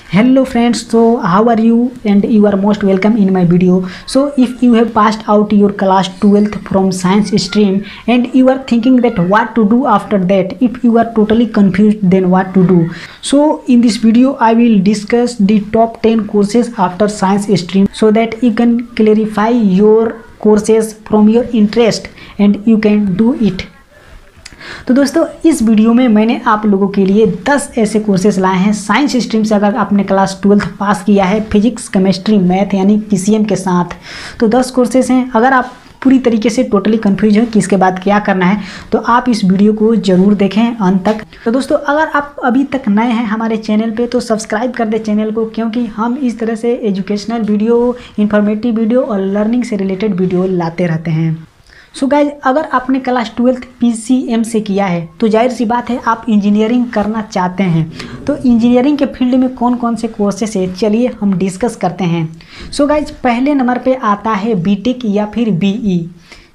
Hello friends, so how are you? And you are most welcome in my video. So if you have passed out your class 12th from science stream and you are thinking that what to do after that, if you are totally confused then what to do. So in this video I will discuss the top 10 courses after science stream so that you can clarify your courses from your interest and you can do it. तो दोस्तों इस video में मैंने आप लोगों के लिए 10 ऐसे कोर्सेज लाए हैं साइंस स्ट्रीम से। अगर आपने क्लास 12th पास किया है फिजिक्स केमिस्ट्री मैथ यानी पीसीएम के साथ, तो 10 कोर्सेज हैं। अगर आप पूरी तरीके से टोटली कंफ्यूज हो कि इसके बाद क्या करना है तो आप इस वीडियो को ज़रूर देखें अंत तक। तो दोस्तों अगर आप अभी तक नए हैं हमारे चैनल पे तो सब्सक्राइब कर दें चैनल को, क्योंकि हम इस तरह से एजुकेशनल वीडियो, इन्फॉर्मेटिव वीडियो और लर्निंग से रिलेटेड वीडियो लाते रहते हैं। सो गाइज, अगर आपने क्लास 12th पीसीएम से किया है तो जाहिर सी बात है आप इंजीनियरिंग करना चाहते हैं। तो इंजीनियरिंग के फील्ड में कौन कौन से कोर्सेस है चलिए हम डिस्कस करते हैं। सो गाइज, पहले नंबर पे आता है बीटेक या फिर बीई।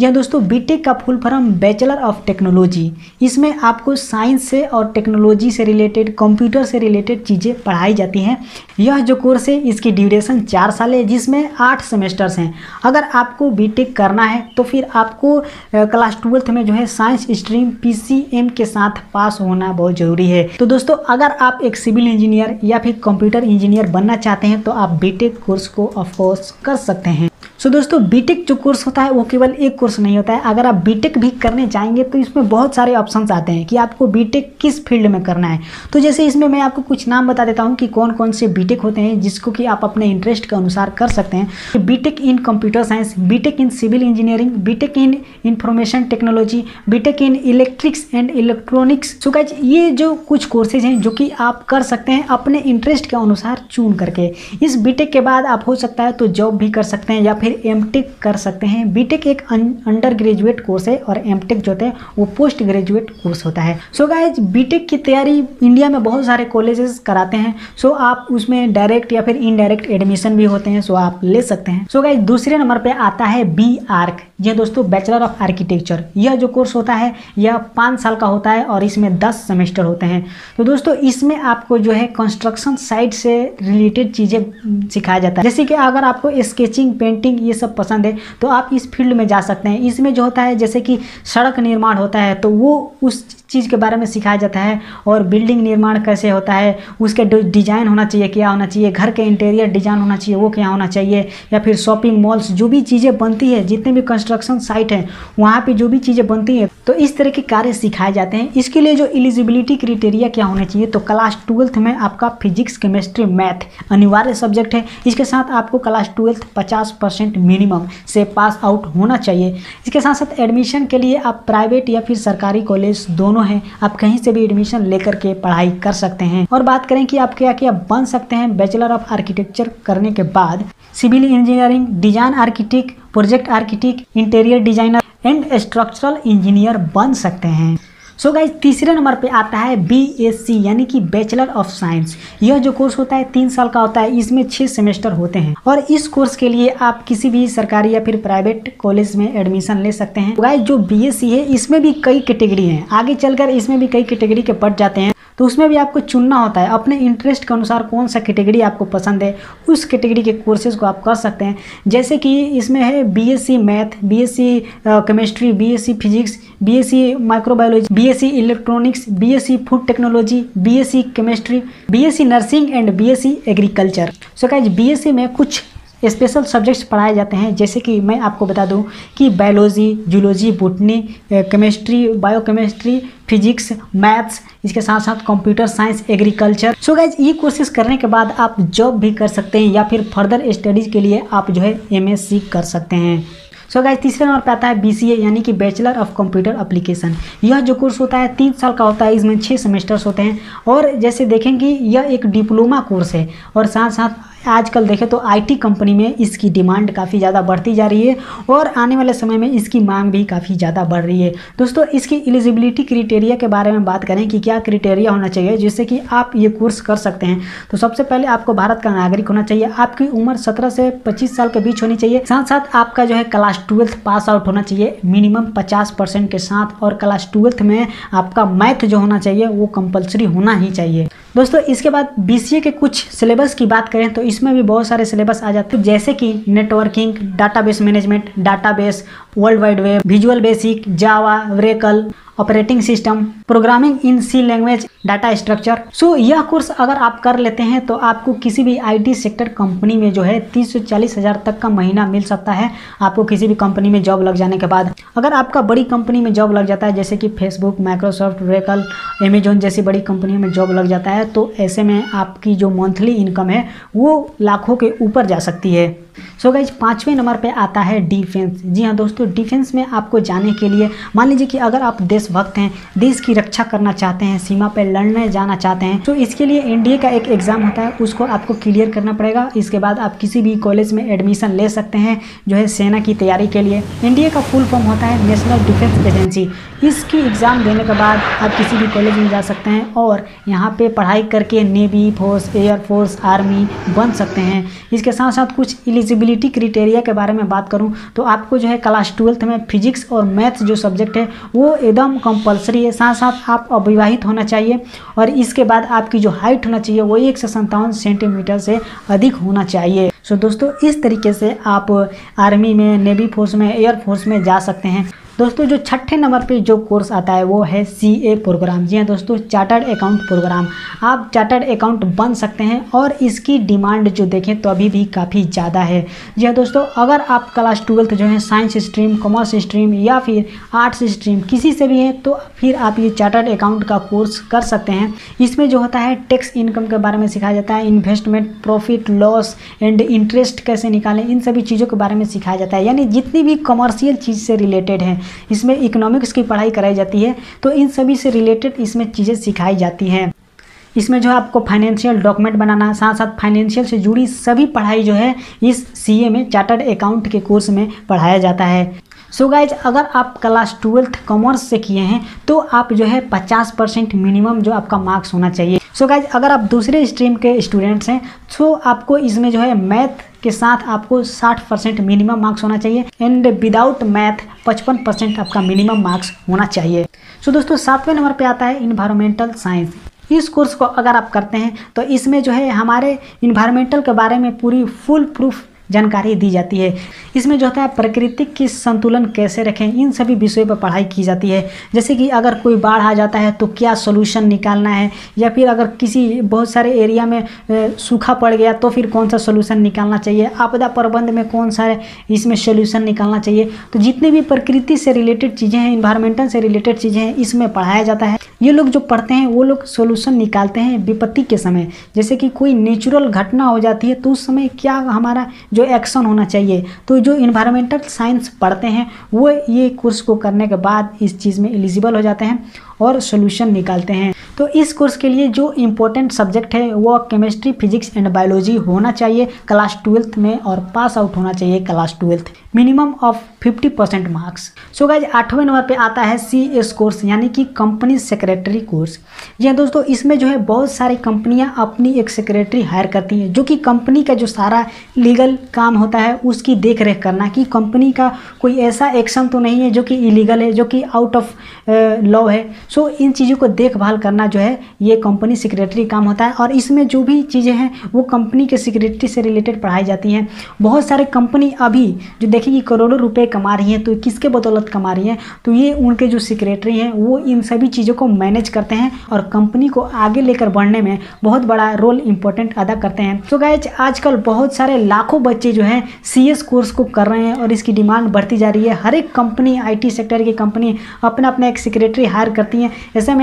यह दोस्तों बीटेक का full form bachelor of technology. इसमें आपको साइंस से और टेक्नोलॉजी से रिलेटेड, कंप्यूटर से रिलेटेड चीज़ें पढ़ाई जाती हैं। यह जो कोर्स है इसकी ड्यूरेशन 4 साल है, जिसमें 8 सेमेस्टर्स हैं। अगर आपको बीटेक करना है तो फिर आपको क्लास 12th में जो है साइंस स्ट्रीम पीसीएम के साथ पास होना बहुत ज़रूरी है। तो दोस्तों अगर आप एक सिविल इंजीनियर या फिर कंप्यूटर इंजीनियर बनना चाहते हैं तो आप बीटेक कोर्स को ऑफकोर्स कर सकते हैं। सो दोस्तों बीटेक जो कोर्स होता है वो केवल एक कोर्स नहीं होता है। अगर आप बीटेक भी करने चाहेंगे तो इसमें बहुत सारे ऑप्शंस आते हैं कि आपको बीटेक किस फील्ड में करना है। तो जैसे इसमें मैं आपको कुछ नाम बता देता हूं कि कौन कौन से बीटेक होते हैं जिसको कि आप अपने इंटरेस्ट के अनुसार कर सकते हैं। B Tech in computer science, B Tech in civil engineering, B Tech in information technology, B Tech in electrics and electronics. So guys, ये जो कुछ कोर्सेज हैं जो कि आप कर सकते हैं अपने इंटरेस्ट के अनुसार चुन करके। इस बीटेक के बाद आप हो सकता है तो जॉब भी कर सकते हैं या फिर एमटेक कर सकते हैं। बीटेक एक अंडर ग्रेजुएट कोर्स है और एमटेक जो होता है वो पोस्ट ग्रेजुएट कोर्स होता है। सो गाइज, बीटेक की तैयारी इंडिया में बहुत सारे कॉलेजेस कराते हैं। सो आप उसमें डायरेक्ट या फिर इनडायरेक्ट एडमिशन भी होते हैं, सो आप ले सकते हैं। सो गाइज, दूसरे नंबर पे आता है बी आर्क। यह दोस्तों बैचलर ऑफ आर्किटेक्चर। यह जो कोर्स होता है यह 5 साल का होता है और इसमें 10 सेमेस्टर होते हैं। तो दोस्तों इसमें आपको जो है कंस्ट्रक्शन साइट से रिलेटेड चीज़ें सिखाया जाता है। जैसे कि अगर आपको स्केचिंग, पेंटिंग ये सब पसंद है तो आप इस फील्ड में जा सकते हैं। इसमें जो होता है जैसे कि सड़क निर्माण होता है तो वो उस चीज़ के बारे में सिखाया जाता है, और बिल्डिंग निर्माण कैसे होता है, उसके डिज़ाइन होना चाहिए, क्या होना चाहिए, घर के इंटीरियर डिज़ाइन होना चाहिए वो क्या होना चाहिए, या फिर शॉपिंग मॉल्स जो भी चीज़ें बनती है, जितने भी कंस्ट्रक्शन साइट हैं वहाँ पे जो भी चीज़ें बनती हैं तो इस तरह के कार्य सिखाए जाते हैं। इसके लिए जो एलिजिबिलिटी क्राइटेरिया क्या होना चाहिए, तो क्लास 12th में आपका फिजिक्स केमिस्ट्री मैथ अनिवार्य सब्जेक्ट है। इसके साथ आपको क्लास 12th 50% मिनिमम से पास आउट होना चाहिए। इसके साथ साथ एडमिशन के लिए आप प्राइवेट या फिर सरकारी कॉलेज दोनों हैं, आप कहीं से भी एडमिशन लेकर के पढ़ाई कर सकते हैं। और बात करें कि आप क्या क्या बन सकते हैं बैचलर ऑफ आर्किटेक्चर करने के बाद, civil engineering, design architect, project architect, interior designer and structural engineer बन सकते हैं। सो गाइज, तीसरे नंबर पे आता है बीएससी यानी कि बैचलर ऑफ साइंस। यह जो कोर्स होता है 3 साल का होता है। इसमें 6 सेमेस्टर होते हैं और इस कोर्स के लिए आप किसी भी सरकारी या फिर प्राइवेट कॉलेज में एडमिशन ले सकते हैं। गाइज, जो बीएससी है इसमें भी कई कैटेगरी हैं, आगे चलकर इसमें भी कई कैटेगरी के पढ़ जाते हैं। तो उसमें भी आपको चुनना होता है अपने इंटरेस्ट के अनुसार कौन सा कैटेगरी आपको पसंद है, उस कैटेगरी के कोर्सेज को आप कर सकते हैं। जैसे कि इसमें है BSc math, BSc chemistry, BSc physics, BSc microbiology, BSc electronics, BSc food technology, BSc chemistry, BSc nursing and BSc agriculture. So guys, BSc में कुछ स्पेशल सब्जेक्ट्स पढ़ाए जाते हैं, जैसे कि मैं आपको बता दूं कि biology, zoology, botany, chemistry, biochemistry, physics, maths, इसके साथ साथ कंप्यूटर साइंस, एग्रीकल्चर। सो गाइज, ये कोर्सेज करने के बाद आप जॉब भी कर सकते हैं या फिर फर्दर स्टडीज़ के लिए आप जो है एमएससी कर सकते हैं। सो गाइस, तीसरे नंबर पे आता है बीसीए यानी कि बैचलर ऑफ कंप्यूटर एप्लीकेशन। यह जो कोर्स होता है 3 साल का होता है। इसमें 6 सेमेस्टर्स होते हैं और जैसे देखेंगे यह एक डिप्लोमा कोर्स है और साथ साथ आजकल देखें तो आईटी कंपनी में इसकी डिमांड काफ़ी ज़्यादा बढ़ती जा रही है और आने वाले समय में इसकी मांग भी काफ़ी ज़्यादा बढ़ रही है। दोस्तों इसकी एलिजिबिलिटी क्राइटेरिया के बारे में बात करें कि क्या क्राइटेरिया होना चाहिए जिससे कि आप ये कोर्स कर सकते हैं, तो सबसे पहले आपको भारत का नागरिक होना चाहिए, आपकी उम्र 17 से 25 साल के बीच होनी चाहिए, साथ साथ आपका जो है क्लास 12th पास आउट होना चाहिए मिनिमम 50% के साथ, और क्लास 12th में आपका मैथ जो होना चाहिए वो कंपलसरी होना ही चाहिए। दोस्तों इसके बाद बीसीए के कुछ सिलेबस की बात करें तो इसमें भी बहुत सारे सिलेबस आ जाते हैं, जैसे कि networking, database management, database, world wide web, visual basic, Java, Oracle, operating system, programming in C language, data structure. So यह कोर्स अगर आप कर लेते हैं तो आपको किसी भी आईटी सेक्टर कंपनी में जो है 30 से 40 हज़ार तक का महीना मिल सकता है आपको किसी भी कंपनी में जॉब लग जाने के बाद। अगर आपका बड़ी कंपनी में जॉब लग जाता है जैसे कि फेसबुक, माइक्रोसॉफ्ट, ऑरेकल, अमेजॉन जैसी बड़ी कंपनी में जॉब लग जाता है तो ऐसे में आपकी जो मंथली इनकम है वो लाखों के ऊपर जा सकती है। सो गाइज 5वें नंबर पे आता है डिफेंस। जी हाँ दोस्तों, डिफेंस में आपको जाने के लिए मान लीजिए कि अगर आप देशभक्त हैं, देश की रक्षा करना चाहते हैं, सीमा पे लड़ने जाना चाहते हैं, तो इसके लिए एनडीए का एक एग्ज़ाम होता है, उसको आपको क्लियर करना पड़ेगा। इसके बाद आप किसी भी कॉलेज में एडमिशन ले सकते हैं जो है सेना की तैयारी के लिए। एनडीए का फुल फॉर्म होता है नेशनल डिफेंस एजेंसी। इसकी एग्ज़ाम देने के बाद आप किसी भी कॉलेज में जा सकते हैं और यहाँ पे पढ़ाई करके नेवी, फोर्स, एयरफोर्स, आर्मी बन सकते हैं। इसके साथ साथ कुछ एलिजिबिलिटी क्राइटेरिया के बारे में बात करूं तो आपको जो है क्लास 12th में फिजिक्स और मैथ्स जो सब्जेक्ट है वो एकदम कंपलसरी है। साथ साथ आप अविवाहित होना चाहिए और इसके बाद आपकी जो हाइट होना चाहिए वो 157 सेंटीमीटर से अधिक होना चाहिए। सो दोस्तों इस तरीके से आप आर्मी में, नेवी फोर्स में, एयरफोर्स में जा सकते हैं। दोस्तों जो 6ठे नंबर पे जो कोर्स आता है वो है सीए प्रोग्राम। जी हाँ दोस्तों, चार्टर्ड अकाउंट प्रोग्राम। आप चार्टर्ड अकाउंट बन सकते हैं और इसकी डिमांड जो देखें तो अभी भी काफ़ी ज़्यादा है। जी हाँ दोस्तों, अगर आप क्लास 12th जो है साइंस स्ट्रीम, कॉमर्स स्ट्रीम या फिर आर्ट्स स्ट्रीम किसी से भी हैं तो फिर आप ये चार्टर्ड अकाउंट का कोर्स कर सकते हैं। इसमें जो होता है टैक्स इनकम के बारे में सिखाया जाता है, investment, profit, loss and interest कैसे निकालें, इन सभी चीज़ों के बारे में सिखाया जाता है। यानी जितनी भी कमर्शियल चीज़ से रिलेटेड है, इसमें इकोनॉमिक्स की पढ़ाई कराई जाती है तो इन सभी से रिलेटेड इसमें चीज़ें सिखाई जाती हैं। इसमें जो है आपको फाइनेंशियल डॉक्यूमेंट बनाना, साथ साथ फाइनेंशियल से जुड़ी सभी पढ़ाई जो है इस सीए में, चार्टर्ड अकाउंट के कोर्स में पढ़ाया जाता है। सो गाइज अगर आप क्लास 12th कॉमर्स से किए हैं तो आप जो है 50% मिनिमम जो आपका मार्क्स होना चाहिए। सो गाइज अगर आप दूसरे स्ट्रीम के स्टूडेंट्स हैं तो आपको इसमें जो है मैथ के साथ आपको 60% मिनिमम मार्क्स होना चाहिए एंड विदाउट मैथ 55% आपका मिनिमम मार्क्स होना चाहिए। सो दोस्तों 7वें नंबर पे आता है इन्वायरमेंटल साइंस। इस कोर्स को अगर आप करते हैं तो इसमें जो है हमारे इन्वायरमेंटल के बारे में पूरी फुल प्रूफ जानकारी दी जाती है। इसमें जो होता है प्रकृति की संतुलन कैसे रखें, इन सभी विषयों पर पढ़ाई की जाती है। जैसे कि अगर कोई बाढ़ आ जाता है तो क्या सोल्यूशन निकालना है, या फिर अगर किसी बहुत सारे एरिया में सूखा पड़ गया तो फिर कौन सा सोल्यूशन निकालना चाहिए, आपदा प्रबंध में कौन सा इसमें सोल्यूशन निकालना चाहिए। तो जितनी भी प्रकृति से रिलेटेड चीज़ें हैं, इन्वायरमेंटल से रिलेटेड चीज़ें हैं, इसमें पढ़ाया जाता है। ये लोग जो पढ़ते हैं वो लोग सोल्यूशन निकालते हैं विपत्ति के समय। जैसे कि कोई नेचुरल घटना हो जाती है तो उस समय क्या हमारा जो एक्शन होना चाहिए। तो जो इन्वायरमेंटल साइंस पढ़ते हैं वो ये कोर्स को करने के बाद इस चीज़ में एलिजिबल हो जाते हैं और सोल्यूशन निकालते हैं। तो इस कोर्स के लिए जो इम्पोर्टेंट सब्जेक्ट है वो केमिस्ट्री, फिजिक्स एंड बायोलॉजी होना चाहिए क्लास 12th में और पास आउट होना चाहिए class 12th, minimum of 50% marks. So guys 8वें नंबर पे आता है CS कोर्स यानी कि कंपनी सेक्रेटरी कोर्स। जी हाँ दोस्तों, इसमें जो है बहुत सारी कंपनियां अपनी एक सेक्रेटरी हायर करती हैं जो कि कंपनी का जो सारा लीगल काम होता है उसकी देख रेख करना कि कंपनी का कोई ऐसा एक्शन तो नहीं है जो कि इलीगल है, जो कि आउट ऑफ लॉ है। सो इन चीज़ों को देखभाल करना जो है ये कंपनी सेक्रेटरी काम होता है और इसमें जो भी चीज़ें हैं वो कंपनी के सेक्रेटरी से रिलेटेड पढ़ाई जाती हैं। बहुत सारे कंपनी अभी जो देखिए करोड़ों रुपए कमा रही हैं, तो किसके बदौलत कमा रही हैं, तो ये उनके जो सेक्रेटरी हैं वो इन सभी चीज़ों को मैनेज करते हैं और कंपनी को आगे लेकर बढ़ने में बहुत बड़ा रोल इंपॉर्टेंट अदा करते हैं। तो गाइज आजकल बहुत सारे लाखों बच्चे जो हैं CS कोर्स को कर रहे हैं और इसकी डिमांड बढ़ती जा रही है। हर एक कंपनी, IT सेक्टर की कंपनी अपना अपना एक सेक्रेटरी हायर करती हैं। ऐसे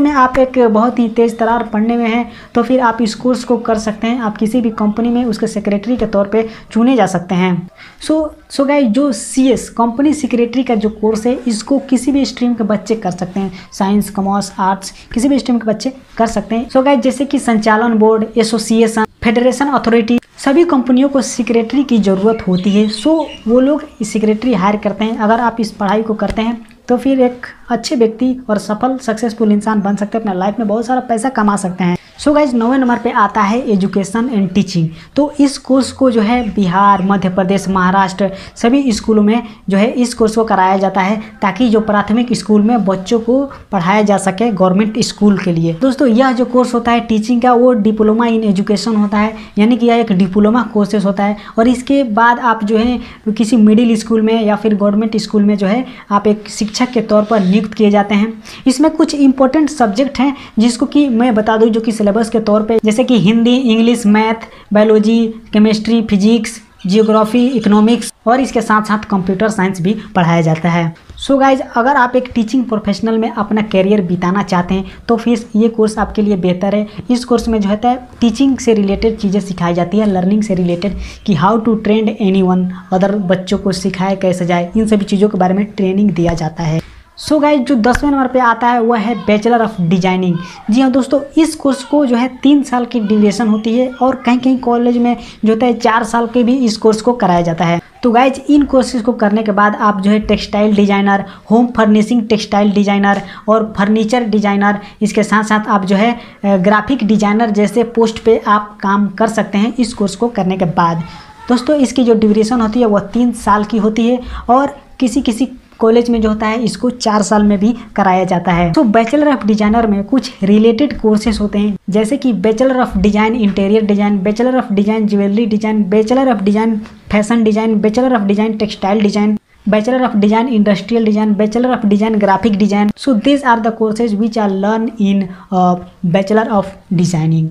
में आप एक बहुत ही तेज़ तरार पढ़ने में हैं तो फिर आप इस कोर्स को कर सकते हैं। आप किसी भी कंपनी में उसके सेक्रेटरी के तौर पे चुने जा सकते हैं। सो गाइस जो CS कंपनी सेक्रेटरी का जो कोर्स है इसको किसी भी स्ट्रीम के बच्चे कर सकते हैं, साइंस, कॉमर्स, आर्ट्स, किसी भी स्ट्रीम के बच्चे कर सकते हैं। सो गाइस जैसे कि संचालन बोर्ड, एसोसिएशन, फेडरेशन अथॉरिटी, सभी कंपनियों को सेक्रेटरी की ज़रूरत होती है। सो वो लोग सेक्रेटरी हायर करते हैं। अगर आप इस पढ़ाई को करते हैं तो फिर एक अच्छे व्यक्ति और सफल सक्सेसफुल इंसान बन सकते हैं, अपना लाइफ में बहुत सारा पैसा कमा सकते हैं। सो गाइज 9वें नंबर पे आता है एजुकेशन एंड टीचिंग। तो इस कोर्स को जो है बिहार, मध्य प्रदेश, महाराष्ट्र सभी स्कूलों में जो है इस कोर्स को कराया जाता है, ताकि जो प्राथमिक स्कूल में बच्चों को पढ़ाया जा सके गवर्नमेंट स्कूल के लिए। दोस्तों यह जो कोर्स होता है टीचिंग का, वो डिप्लोमा इन एजुकेशन होता है, यानी कि यह एक डिप्लोमा कोर्सेस होता है। और इसके बाद आप जो है किसी मिडिल स्कूल में या फिर गवर्नमेंट स्कूल में जो है आप एक शिक्षक के तौर पर नियुक्त किए जाते हैं। इसमें कुछ इंपॉर्टेंट सब्जेक्ट हैं जिसको कि मैं बता दूं, जो कि सिलेबस के तौर पे, जैसे कि Hindi, English, math, biology, chemistry, physics, geography, economics और इसके साथ साथ कंप्यूटर साइंस भी पढ़ाया जाता है। सो गाइज अगर आप एक टीचिंग प्रोफेशनल में अपना करियर बिताना चाहते हैं तो फिर ये कोर्स आपके लिए बेहतर है। इस कोर्स में जो होता है टीचिंग से रिलेटेड चीज़ें सिखाई जाती है, लर्निंग से रिलेटेड कि how to train anyone, other बच्चों को सिखाया कैसे जाए, इन सभी चीज़ों के बारे में ट्रेनिंग दिया जाता है। सो गाइज जो 10वें नंबर पे आता है वह है बैचलर ऑफ डिजाइनिंग। जी हाँ दोस्तों, इस कोर्स को जो है 3 साल की ड्यूरेशन होती है और कहीं कहीं कॉलेज में जो होता है 4 साल के भी इस कोर्स को कराया जाता है। तो गाइज इन कोर्सेज को करने के बाद आप जो है textile designer, home furnishing textile designer और फर्नीचर डिजाइनर, इसके साथ साथ आप जो है ग्राफिक डिजाइनर जैसे पोस्ट पे आप काम कर सकते हैं इस कोर्स को करने के बाद। दोस्तों इसकी जो ड्यूरेशन होती है वह 3 साल की होती है और किसी किसी कॉलेज में जो होता है इसको 4 साल में भी कराया जाता है। तो बैचलर ऑफ डिजाइनर में कुछ रिलेटेड कोर्सेज होते हैं, जैसे कि bachelor of design interior design, bachelor of design jewellery design, bachelor of design fashion design, bachelor of design textile design, bachelor of design industrial design, bachelor of design graphic design. So this are the courses which are learn in bachelor of designing.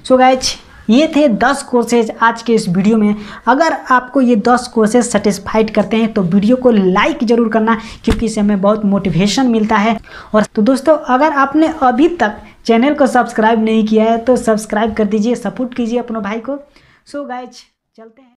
So guys ये थे 10 courses आज के इस video में। अगर आपको ये 10 courses satisfied करते हैं तो वीडियो को लाइक ज़रूर करना, क्योंकि इससे हमें बहुत मोटिवेशन मिलता है। और तो दोस्तों अगर आपने अभी तक चैनल को सब्सक्राइब नहीं किया है तो सब्सक्राइब कर दीजिए, सपोर्ट कीजिए अपने भाई को। सो गाइज चलते हैं।